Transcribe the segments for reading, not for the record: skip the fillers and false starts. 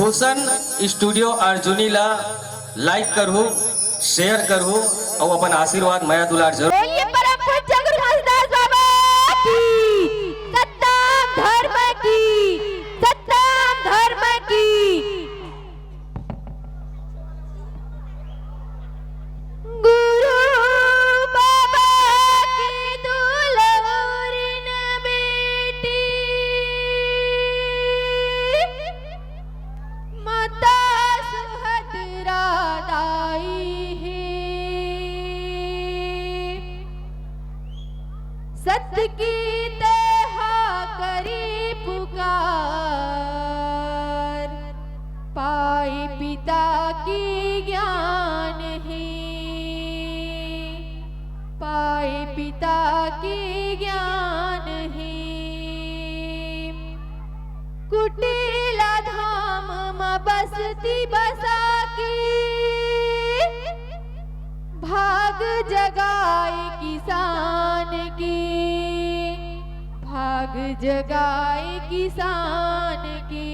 Bhushan studio Arjuni ला like करहु, share करहु और अपन आशीर्वाद माया दुलार जरूर। बोलिए परम पूज्य गुरु घासदास बाबा की, सत्तम धर्म की, सत्तम धर्म की। गुरु बाबा की दुलारिन बेटी माता सुहद्रा दाई है, सत्य की तेहा करी पुकार, पाए पिता की ज्ञान है, पाए पिता की ज्ञान है। कुटिला धाम में बसती बसा की, भाग जगाए किसान की, भाग जगाए किसान की।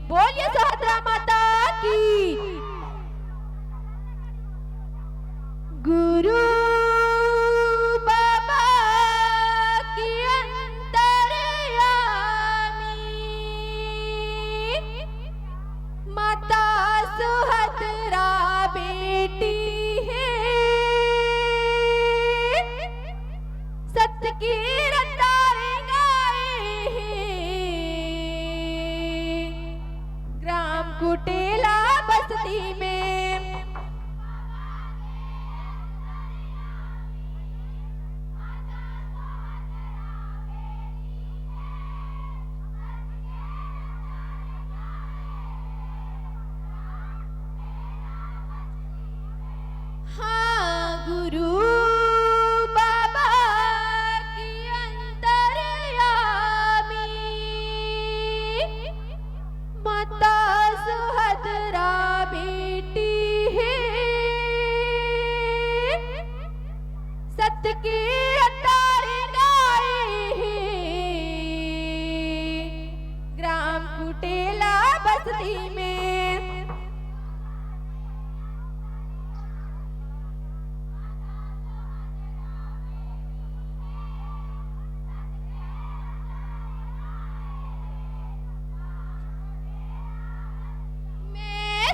बोलिए सुभद्रा माता की। गुरु बाबा की अंतर्यामी, माता सुहद्रा बेटी है, सत्य की रतारे गाए हैं, ग्राम कुटेला बस्ती में। हाँ, गुरु बाबा की अंतर्यामी, माता सुहद्रा बेटी है, सत्य की अतारे गाए हैं, ग्राम कुटेला बस्ती में।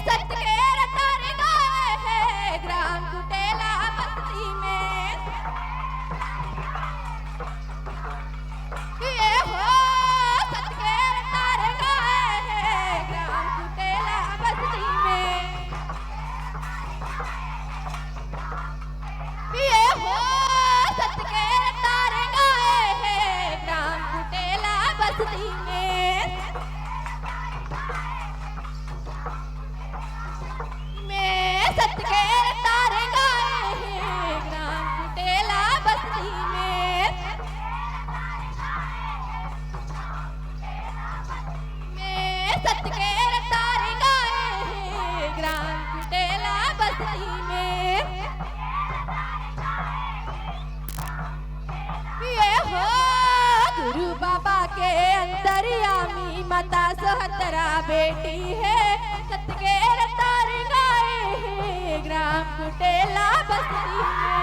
सत्य के रतारे गाए हैं, ग्राम कुटेला बस्ती में। ये हो सत्य के रतारे गाए हैं, ग्राम कुटेला बस्ती में। ये हो सत्य के रतारे गाए हैं, ग्राम कुटेला बस्ती में। सत्य के तारे गाए हैं, ग्राम कुटेला बस्ती में। सत्य के तारे गाए हैं, ग्राम कुटेला बस्ती में। ये हो गुरु बाबा के अंतर्यामी, माता सुहद्रा बेटी है, सत्य के तारे गाए हैं, ग्राम कुटेला बस्ती में।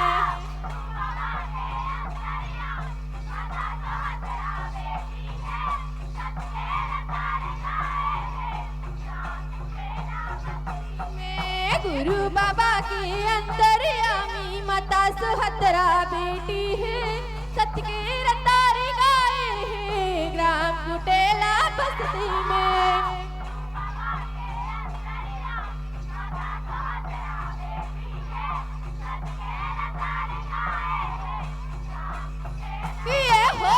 गुरु बाबा की अंतर्यामी, माता सुहद्रा बेटी है, सत्य के तारे गाए हैं, ग्राम कुटेला बस्ती में। ये हो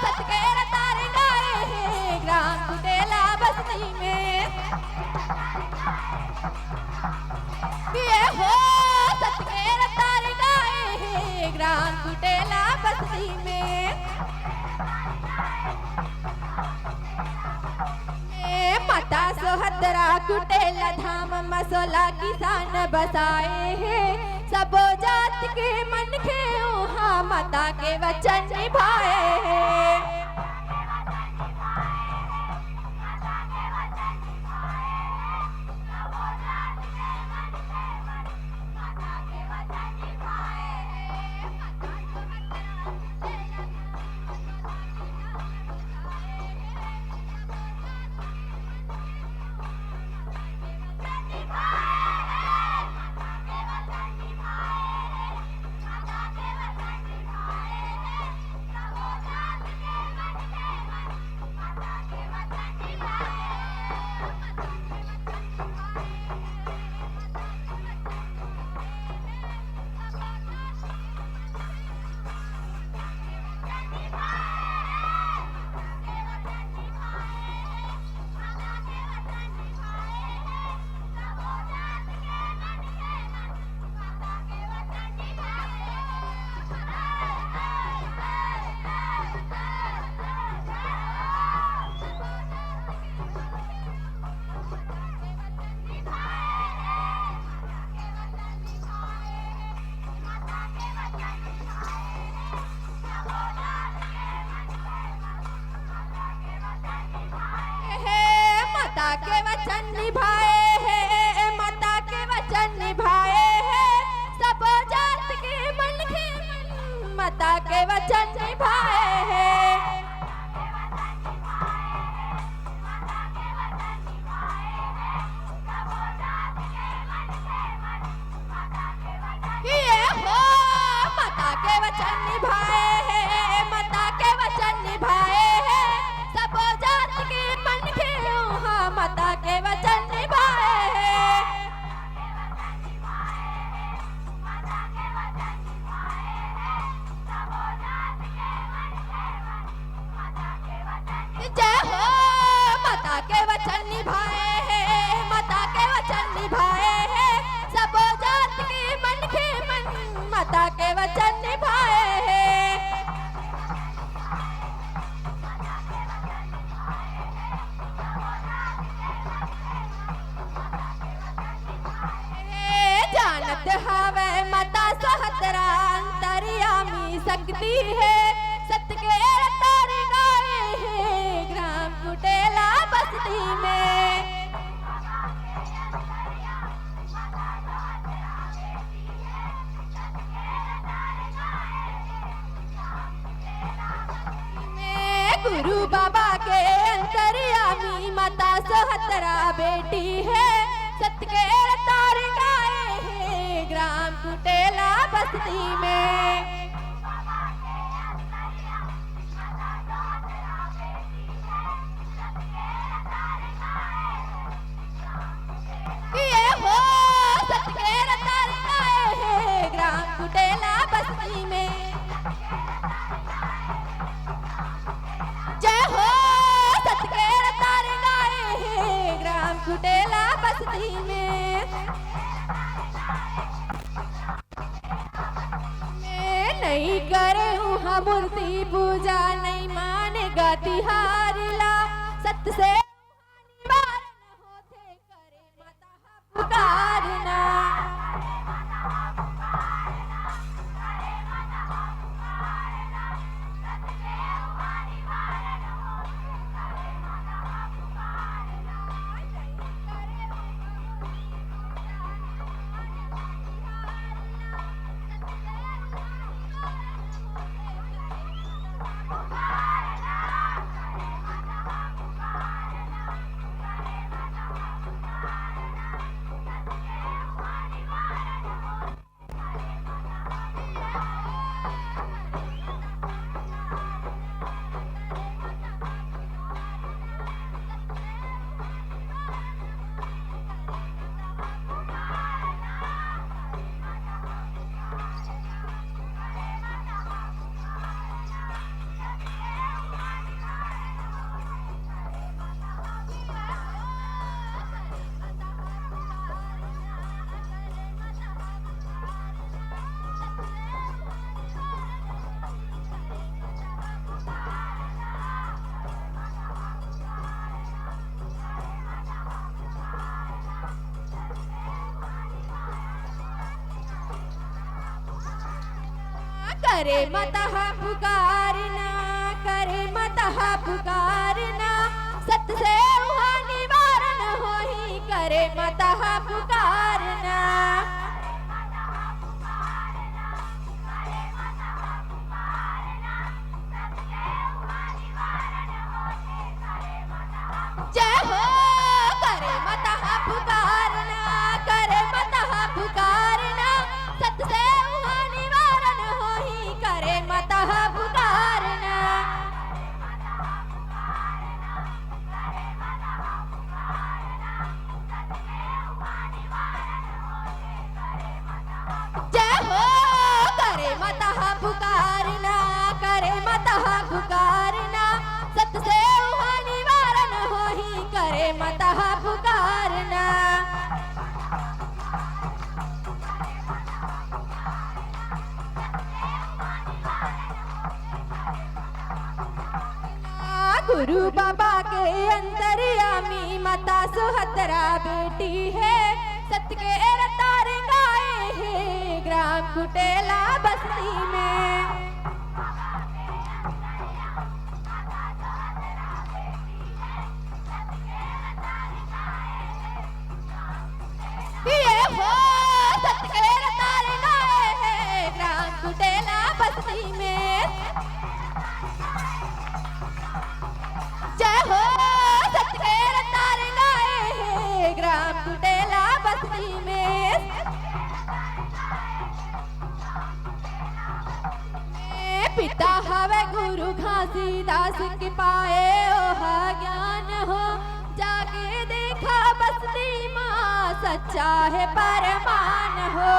सत्य के तारे गाए हैं, ग्राम कुटेला बस्ती में। ये हो सत्य के तारे गाए हैं, ग्राम कुटेला बस्ती में। माता सुहद्रा कुटेला धाम मसोला किसान बसाए हैं, सबो जात के मन के वहाँ माता के वचन निभाए हैं। वचन निभाए हैं, माता के वचन निभाए हैं, सब जात के मन के मन माता के वचन निभाए हैं। ये हो माता के वचन निभाए हैं, माता के वचन निभाए हैं, सब जात के मन के हाँ माता के वचन निभाए हैं। जय हो माता के वचन निभाए हैं, माता के वचन निभाए हैं, सब जात के मन के मन माता के वचन निभाए हैं। जानत हवे माता सहतरा अंतर्यामी शक्ति है, सत्य के तार गाए हैं ग्राम कुटेला बस्ती में। गुरु बाबा के अंतर्यामी माता सहतरा बेटी है, सत्य के तार गाए हैं ग्राम कुटेला बस्ती में। ये हो सत्य के तार गाए हैं ग्राम कुटेला बस्ती में। जय हो सत्य के तार गाए हैं ग्राम कुटेला बस्ती में। मैं नहीं करे वहाँ मूर्ति पूजा, नहीं मानेगा तिहारिला, सत्य से निवारण होते करे माता पुकारना। करे माता पुकारना, करे माता पुकारना, सत्य से वहाँ निवारण होही करे माता पुकारना। जय हो करे माता पुकारना, करे माता पुकारना, सत्य से वहाँ निवारण होही करे माता पुकारना। जय हो करे माता पुकारना, करे माता पुकारना, सत्य से वहाँ निवारण होही करे माता पुकारना। गुरु बाबा के अंतर्यामी माता सुहतरा बेटी है, सत्य के तार गाए हैं ग्राम कुटेला बस्ती में। हो सतकेर तार गाए हैं ग्राम कुटेला बस्ती में। जय हो सतकेर तार गाए हैं ग्राम कुटेला बस्ती में। पिता हवे गुरु घासीदास की पाए ओह ज्ञान हो, जाके देखा बस्ती माँ सच्चा है परमान हो।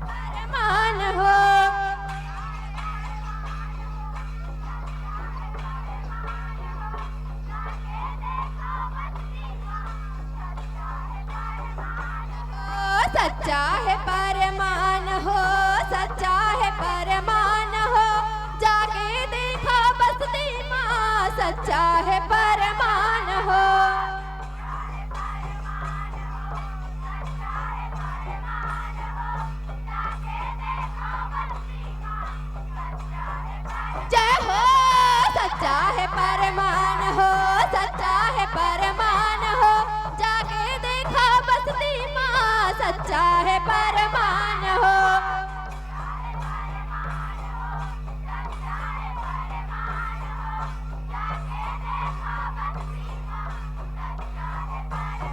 परमान हो सच्चा है परमान हो, सच्चा है परमान हो, जाके देखा बस्ती माँ सच्चा है परमान हो। जय हो सच्चा है परमान हो, सच्चा है परमान हो, जाके देखा बस्ती माँ सच्चा है परमान हो।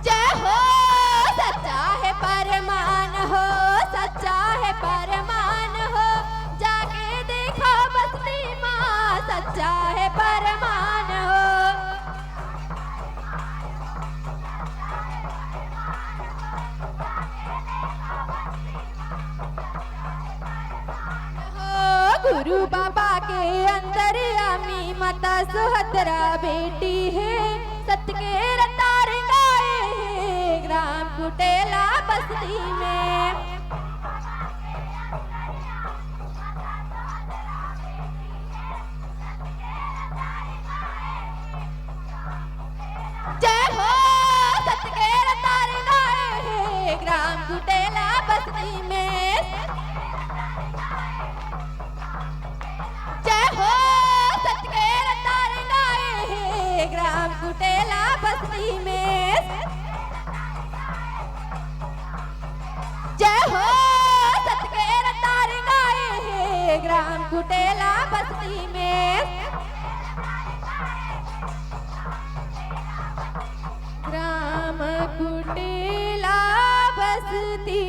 जय हो सच्चा है परमान हो, सच्चा है परमान हो, जाके देखा बस्ती माँ सच्चा है परमान हो। गुरु बाबा के अंतर्यामी माता सुहत्रा बेटी है, सतकेर तार गाए हैं ग्राम कुटेला बस्ती में। जय हो सतकेर तार गाए हैं ग्राम कुटेला बस्ती में। जय हो सतकेर तार गाए हैं ग्राम कुटेला बस्ती में। जय हो सतकेर तार गाए हैं ग्राम कुटेला बस्ती में। ग्राम कुटेला बस्ती